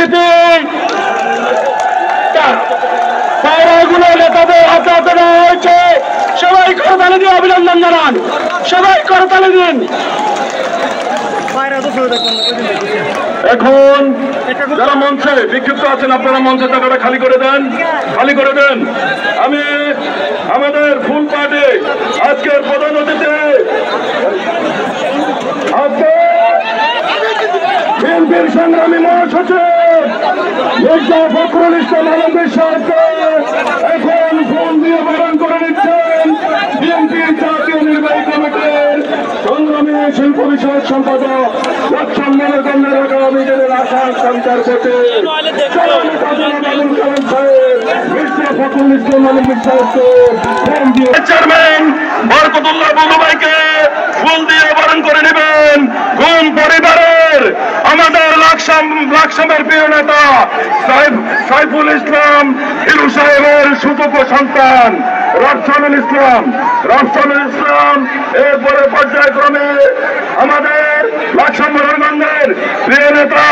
উপস্থিতি পায়রাগুলো নেতাদের হাতে হাতে দেওয়া হয়েছে। সবাই করতালি দিয়ে অভিনন্দন জানান, সবাই করতালি দিন। এখন যারা মঞ্চে বিক্ষিপ্ত আছেন আপনারা মঞ্চের জায়গাটা খালি করে দেন, খালি করে দেন। আমি আমাদের ফুল পার্টি আজকের প্রধান অতিথি বিএনপির সংগ্রামী মহাসচিব মির্জা ফখরুল ইসলাম আলমগীর সাহেবকে এখন ফুল দিয়ে বরণ করে নিচ্ছেন বিএনপির জাতীয় নির্বাহী কমিটির সংগ্রামী শিল্প বিষয়ক সম্পাদক লক্ষণ মনোগণ্যের আগামী দিনের আশা আকাঙ্ক্ষার প্রতি মির্জা ফখরুল ইসলাম আলমগীর সাহেবকে চেয়ারম্যান বরকতুল্লাহ বুলু ভাইকে ফুল দিয়ে বরণ করে নেবেন। ঘুম পরিবারের আমাদের লাকসামের প্রিয় নেতা সাইফুল ইসলাম হিরু সাহেবের সুযোগ্য সন্তান রফসানুল ইসলাম এরপরে পর্যায়ক্রমে আমাদের লাকসাম প্রিয় নেতা